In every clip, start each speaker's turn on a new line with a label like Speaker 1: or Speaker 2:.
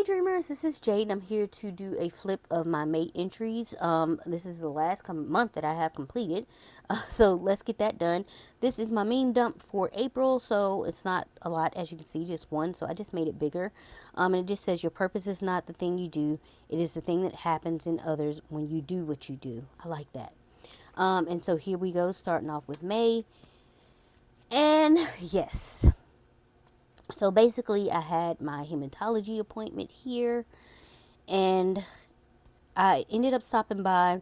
Speaker 1: Hey Dreamers, this is Jade and I'm here to do a flip of my May entries. This is the last month that I have completed, so let's get that done. This is my meme dump for April, so it's not a lot, as you can see, just one, so I just made it bigger. And it just says your purpose is not the thing you do, it is the thing that happens in others when you do what you do. I like that. And so here we go, starting off with May. And yes, so basically I had my hematology appointment here, and I ended up stopping by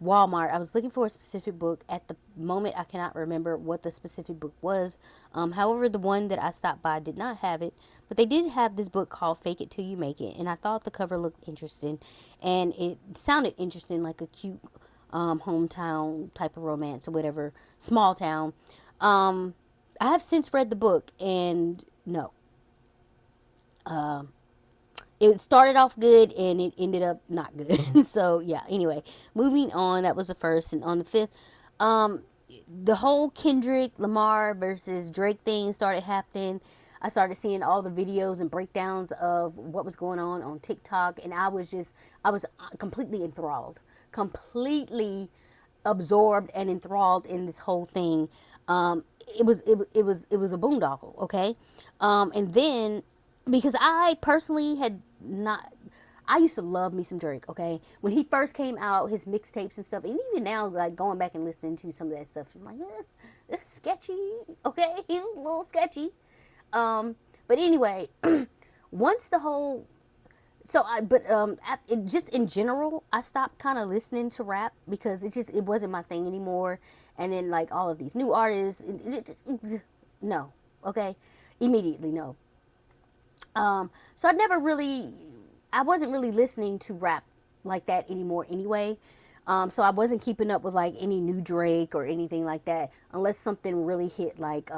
Speaker 1: Walmart. I was looking for a specific book. At the moment, I cannot remember what the specific book was. However, the one that I stopped by did not have it, but they did have this book called Fake It Till You Make It, and I thought the cover looked interesting, and it sounded interesting, like a cute hometown type of romance or whatever, small town. I have since read the book, and no. It started off good and it ended up not good. So yeah, anyway, moving on. That was the first. And on the fifth, um the whole Kendrick Lamar versus Drake thing started happening. I started seeing all the videos and breakdowns of what was going on TikTok, and I was completely enthralled, completely absorbed and enthralled in this whole thing. It was a boondoggle, okay. And then, because I personally had not, I used to love me some Drake, okay? When he first came out, his mixtapes and stuff, and even now, like going back and listening to some of that stuff, I'm like, it's sketchy, okay? He's a little sketchy. But anyway, once the whole, just in general, I stopped kind of listening to rap because it wasn't my thing anymore. And then like all of these new artists, no, okay, immediately no. So I wasn't really listening to rap like that anymore anyway. So I wasn't keeping up with like any new Drake or anything like that, unless something really hit, like,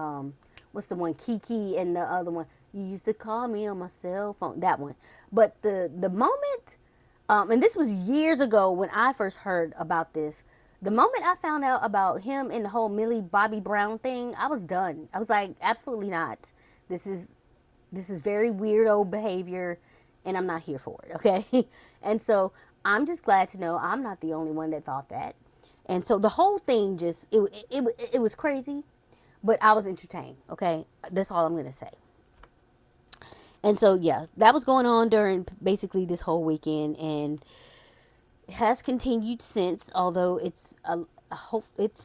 Speaker 1: what's the one, Kiki, and the other one, you used to call me on my cell phone, that one. But the moment, and this was years ago when I first heard about this, the moment I found out about him and the whole Millie Bobby Brown thing, I was done. I was like, absolutely not. This is this is very weirdo behavior, and I'm not here for it, okay? And so I'm just glad to know I'm not the only one that thought that. And so the whole thing just, it was crazy, but I was entertained, okay? That's all I'm going to say. And so, yeah, that was going on during basically this whole weekend, and it has continued since, although it's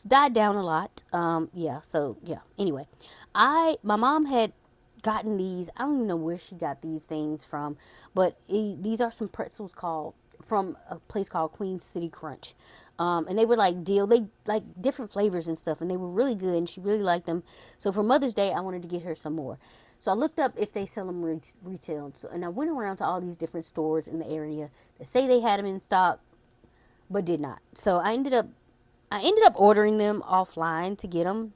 Speaker 1: died down a lot. Yeah, so yeah. Anyway, my mom had gotten these. I don't even know where she got these things from, but these are some pretzels called from a place called Queen City Crunch. And they were like they like different flavors and stuff, and they were really good, and she really liked them. So for Mother's Day, I wanted to get her some more. So I looked up if they sell them retail, and I went around to all these different stores in the area that say they had them in stock, but did not. So I ended up ordering them offline to get them.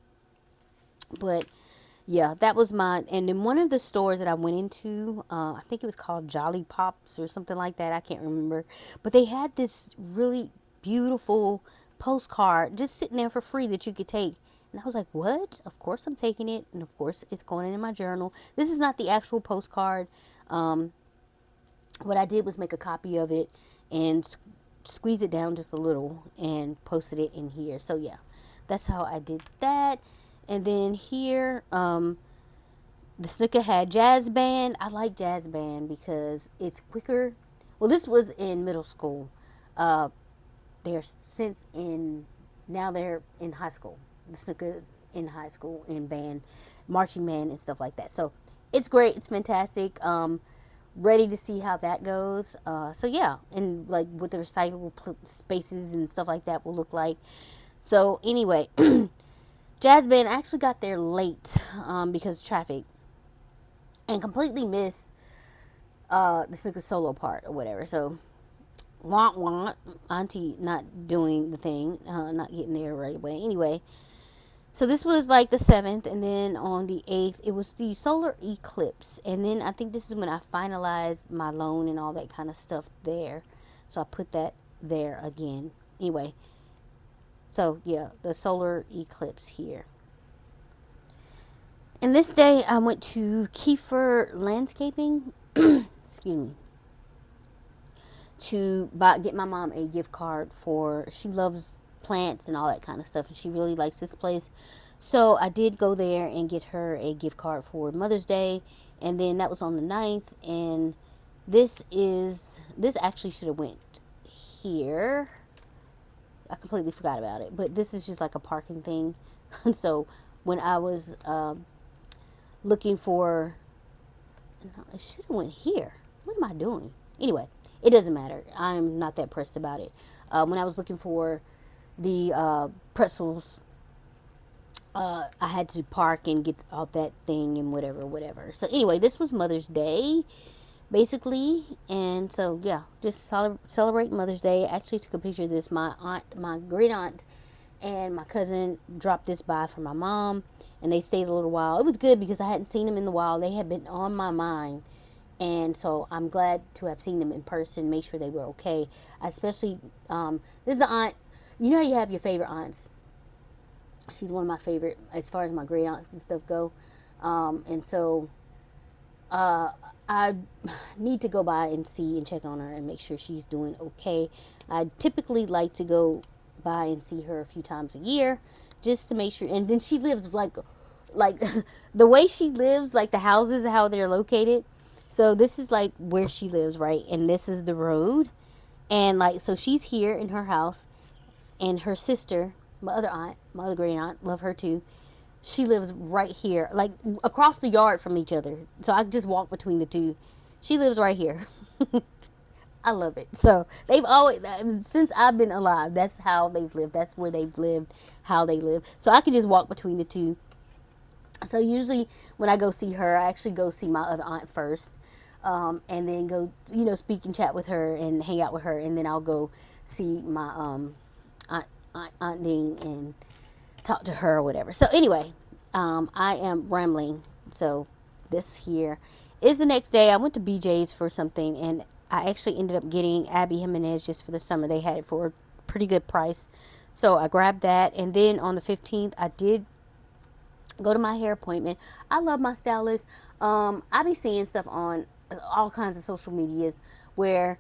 Speaker 1: But yeah, that was mine. And in one of the stores that I went into, I think it was called Jolly Pops or something like that. I can't remember. But they had this really beautiful postcard just sitting there for free that you could take. And I was like, what? Of course I'm taking it. And of course it's going in my journal. This is not the actual postcard. Um, what I did was make a copy of it and squeeze it down just a little and posted it in here. So yeah, that's how I did that. And then here, the snooker had jazz band. I like jazz band because it's quicker. Well, this was in middle school. Uh, they're since in Now they're in high school. The snooker's in high school in band, marching band and stuff like that. So it's great. It's fantastic. Ready to see how that goes. So yeah, and like what the recyclable spaces and stuff like that will look like. So anyway, jazz band, I actually got there late because of traffic, and completely missed the snooker solo part or whatever. So want auntie not doing the thing, not getting there right away. Anyway, so this was like the 7th, and then on the 8th, it was the solar eclipse. And then I think this is when I finalized my loan and all that kind of stuff there. So I put that there again. Anyway, so yeah, the solar eclipse here. And this day I went to Kiefer Landscaping. Excuse me. to get my mom a gift card for, she loves plants and all that kind of stuff, and she really likes this place. So I did go there and get her a gift card for Mother's Day, and then that was on the 9th. And this actually should have went here. I completely forgot about it, but this is just like a parking thing. So when I was looking for, no, it should have went here. What am I doing? Anyway, it doesn't matter. I'm not that pressed about it. When I was looking for the pretzels, I had to park and get out that thing and whatever. So anyway, this was Mother's Day, basically. And so yeah, just celebrate Mother's Day. I actually took a picture of this. My great aunt and my cousin dropped this by for my mom, and they stayed a little while. It was good because I hadn't seen them in the while. They had been on my mind, and so I'm glad to have seen them in person, make sure they were okay. Especially this is the aunt. You know how you have your favorite aunts. She's one of my favorite as far as my great aunts and stuff go. And so I need to go by and see and check on her and make sure she's doing okay. I typically like to go by and see her a few times a year just to make sure. And then she lives like the way she lives, like the houses, how they're located. So this is like where she lives, right? And this is the road. And like, so she's here in her house, and her sister, my other aunt, my other great aunt, love her too. She lives right here, like across the yard from each other. So I just walk between the two. She lives right here. I love it. So they've always, since I've been alive, that's how they've lived. That's where they've lived, how they live. So I can just walk between the two. So usually when I go see her, I actually go see my other aunt first, and then go, speak and chat with her and hang out with her, and then I'll go see my Aunt Dean and talk to her or whatever. So anyway, I am rambling. So this here is the next day. I went to BJ's for something, and I actually ended up getting Abby Jimenez just for the summer. They had it for a pretty good price. So I grabbed that. And then on the 15th, I did go to my hair appointment. I love my stylist. I be seeing stuff on all kinds of social medias where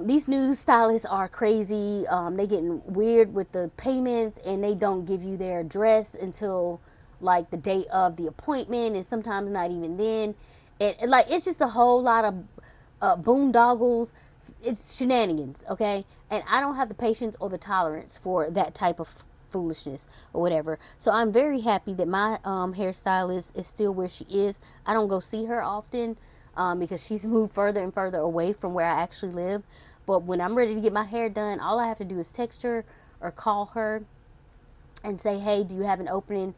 Speaker 1: these new stylists are crazy. They getting weird with the payments, and they don't give you their address until like the date of the appointment, and sometimes not even then. And like, it's just a whole lot of boondoggles. It's shenanigans, okay? And I don't have the patience or the tolerance for that type of foolishness or whatever. So I'm very happy that my hairstylist is still where she is. I don't go see her often because she's moved further and further away from where I actually live. But when I'm ready to get my hair done, all I have to do is text her or call her and say, hey, do you have an opening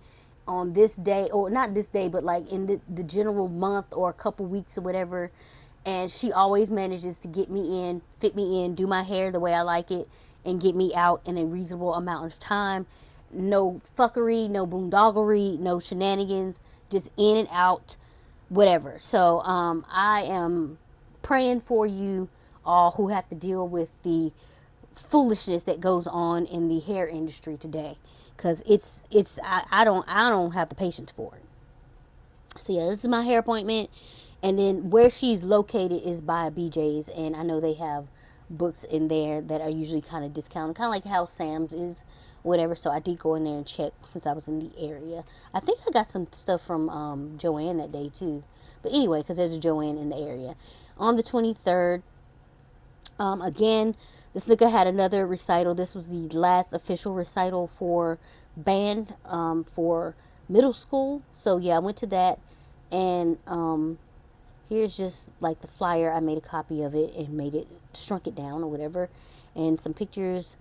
Speaker 1: on this day? Or not this day, but like in the general month or a couple weeks or whatever. And she always manages to get me in, fit me in, do my hair the way I like it, and get me out in a reasonable amount of time. No fuckery, no boondoggery, no shenanigans, just in and out, whatever. So I am praying for you all who have to deal with the foolishness that goes on in the hair industry today, because I don't have the patience for it. So yeah, this is my hair appointment. And then where she's located is by BJ's, and I know they have books in there that are usually kind of discounted, kind of like how Sam's is, whatever. So I did go in there and check since I was in the area. I think I got some stuff from Joanne that day too. But anyway, because there's a Joanne in the area. On the 23rd, again, this nigga had another recital. This was the last official recital for band for middle school. So yeah, I went to that, and here's just like the flyer. I made a copy of it and shrunk it down or whatever, and some pictures.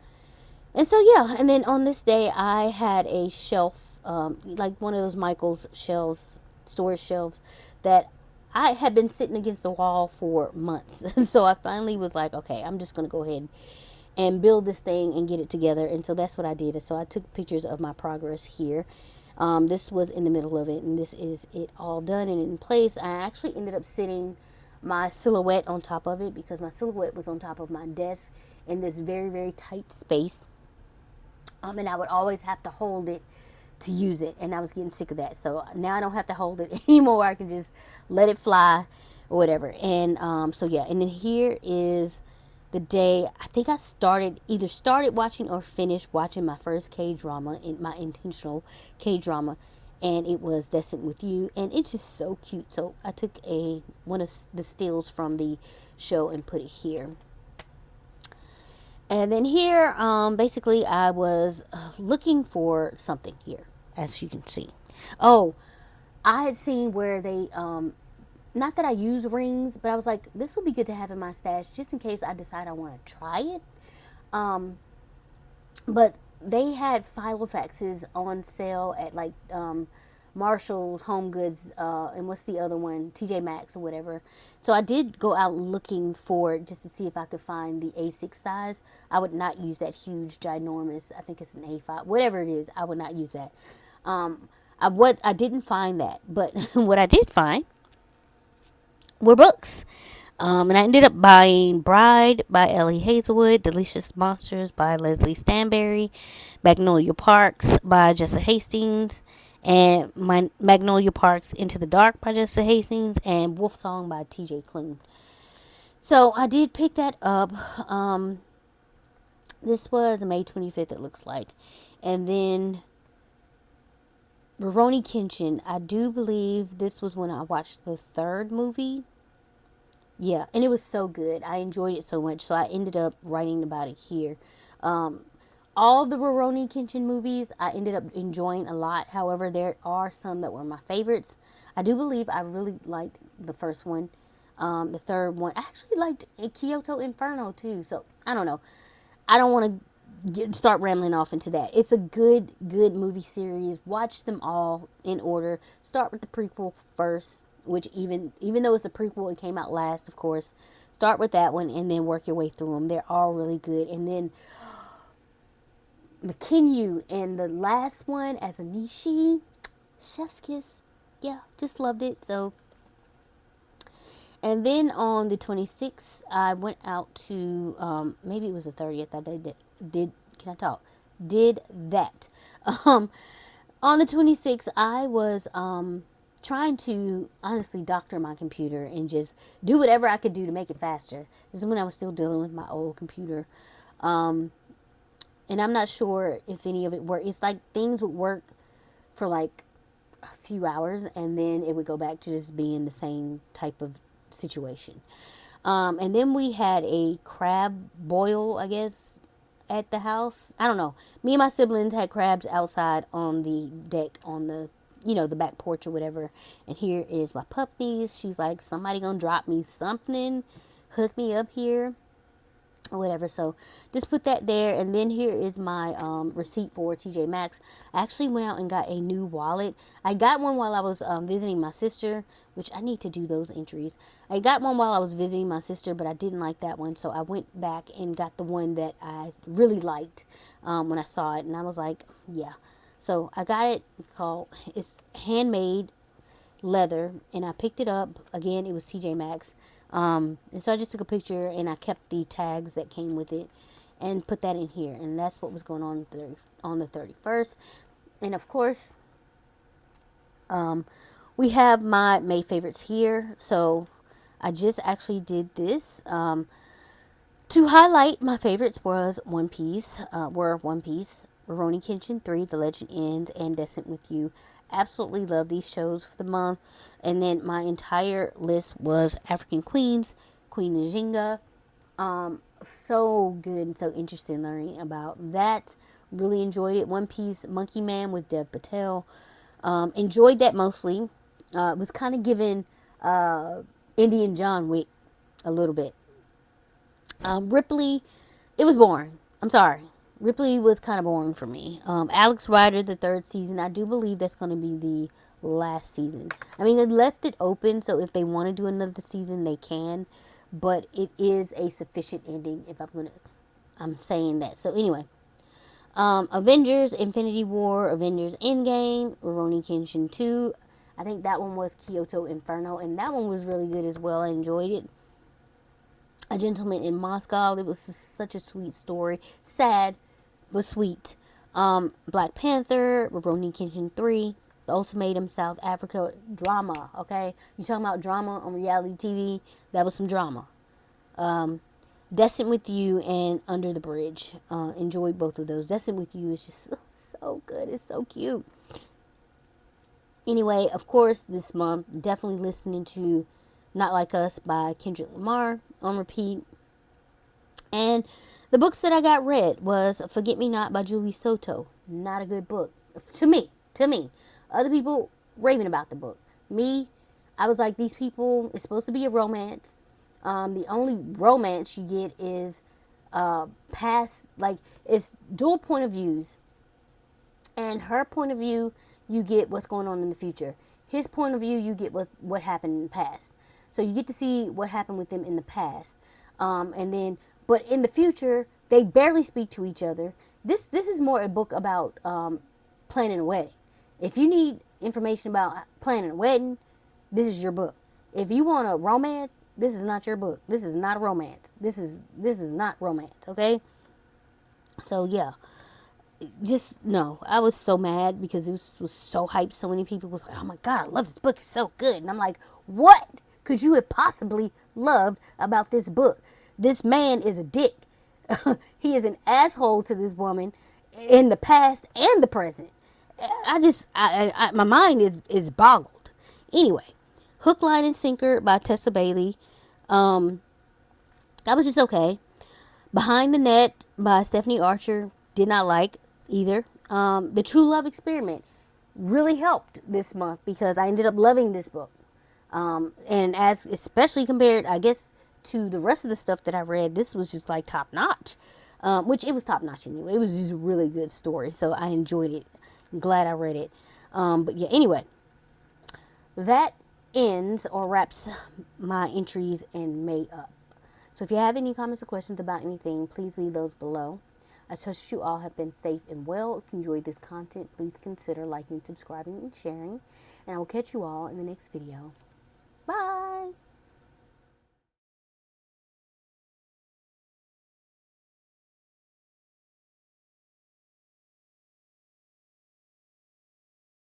Speaker 1: And so yeah, and then on this day I had a shelf, like one of those Michael's shelves, storage shelves, that I had been sitting against the wall for months. So I finally was like, okay, I'm just gonna go ahead and build this thing and get it together. And so that's what I did. So I took pictures of my progress here. This was in the middle of it, and this is it all done and in place. I actually ended up sitting my silhouette on top of it because my silhouette was on top of my desk in this very, very tight space. And I would always have to hold it to use it, and I was getting sick of that. So now I don't have to hold it anymore. I can just let it fly or whatever. And so yeah, and then here is the day I think I started watching or finished watching my first K drama, in my intentional K drama, and it was Destined with You, and it's just so cute. So I took a one of the stills from the show and put it here. And then here, basically, I was looking for something here, as you can see. Oh, I had seen where they, not that I use rings, but I was like, this would be good to have in my stash just in case I decide I want to try it. Um, but they had Filofaxes on sale at like Marshall's, Home Goods, and what's the other one? TJ Maxx or whatever. So I did go out looking for it just to see if I could find the A6 size. I would not use that huge, ginormous, I think it's an A5, whatever it is, I would not use that. I didn't find that, but what I did find were books. And I ended up buying Bride by Ellie Hazelwood, Delicious Monsters by Leslie Stanberry, Magnolia Parks by Jessa Hastings, and my Magnolia Parks Into the Dark by Jessa Hastings, and Wolf Song by TJ Klune. So I did pick that up. This was May 25th, it looks like. And then Rurouni Kenshin, I do believe this was when I watched the third movie. Yeah, and it was so good. I enjoyed it so much, so I ended up writing about it here. Um, all the Rurouni Kenshin movies I ended up enjoying a lot. However, there are some that were my favorites. I do believe I really liked the first one. The third one, I actually liked Kyoto Inferno too. So I don't know. I don't want to start rambling off into that. It's a good movie series. Watch them all in order. Start with the prequel first, which even though it's a prequel, it came out last, of course. Start with that one and then work your way through them. They're all really good. And then McKinyu and the last one as a Nishi, chef's kiss. Yeah, just loved it. So, and then on the 26th, I went out to, maybe it was the 30th. I did can I talk? Did that. Um, on the 26th, I was trying to honestly doctor my computer and just do whatever I could do to make it faster. This is when I was still dealing with my old computer. Um, and I'm not sure if any of it worked. It's like things would work for like a few hours and then it would go back to just being the same type of situation. And then we had a crab boil, I guess, at the house. I don't know. Me and my siblings had crabs outside on the deck on the, the back porch or whatever. And here is my pup niece. She's like, somebody gonna drop me something, hook me up here or whatever. So just put that there. And then here is my receipt for TJ Maxx. I actually went out and got a new wallet. I got one while I was visiting my sister, which I need to do those entries. I got one while I was visiting my sister, but I didn't like that one. So I went back and got the one that I really liked when I saw it. And I was like, yeah. So I got it it's handmade leather, and I picked it up. Again, it was TJ Maxx. And so I just took a picture and I kept the tags that came with it and put that in here. And that's what was going on the 31st. And of course, we have my May favorites here. So I just actually did this. To highlight my favorites was One Piece, Rurouni Kenshin 3, The Legend Ends, and Descent with You. Absolutely love these shows for the month. And then my entire list was African Queens, Queen Nzinga. So good and so interesting learning about that. Really enjoyed it. One Piece, Monkey Man with Dev Patel. Enjoyed that mostly. It was kind of giving Indian John Wick a little bit. Ripley, it was boring. I'm sorry. Ripley was kind of boring for me. Alex Rider, the third season, I do believe that's going to be the last season. I mean, they left it open, so if they want to do another season, they can. But it is a sufficient ending if I'm saying that. So anyway, Avengers, Infinity War, Avengers Endgame, Rurouni Kenshin 2. I think that one was Kyoto Inferno, and that one was really good as well. I enjoyed it. A Gentleman in Moscow. It was such a sweet story. Sad, but sweet. Black Panther, Rurouni Kenshin 3, The Ultimatum, South Africa. Drama, okay? You talking about drama on reality TV? That was some drama. Destined with You and Under the Bridge. Enjoyed both of those. Destined with You is just so good. It's so cute. Anyway, of course, this month, definitely listening to Not Like Us by Kendrick Lamar on repeat. And the books that I got read was Forget Me Not by Julie Soto. Not a good book. To me. To me. Other people raving about the book. Me, I was like, these people, it's supposed to be a romance. The only romance you get is past, like, it's dual point of views. And her point of view, you get what's going on in the future. His point of view, you get what happened in the past. So you get to see what happened with them in the past. And then, but in the future, they barely speak to each other. This is more a book about planning a wedding. If you need information about planning a wedding, this is your book. If you want a romance, this is not your book. This is not a romance. This is not romance, okay? So yeah, just no. I was so mad because it was so hyped. So many people was like, "Oh my god, I love this book. It's so good." And I'm like, "What could you have possibly loved about this book? This man is a dick. He is an asshole to this woman in the past and the present. My mind is boggled. Anyway, Hook, Line, and Sinker by Tessa Bailey. That was just okay. Behind the Net by Stephanie Archer. Did not like either. The True Love Experiment really helped this month because I ended up loving this book. And as especially compared, I guess, to the rest of the stuff that I read, this was just like top notch. Which it was top notch anyway. It was just a really good story, so I enjoyed it. I'm glad I read it. But yeah, anyway, that ends or wraps my entries in May up. So if you have any comments or questions about anything, please leave those below. I trust you all have been safe and well. If you enjoyed this content, please consider liking, subscribing, and sharing. And I will catch you all in the next video.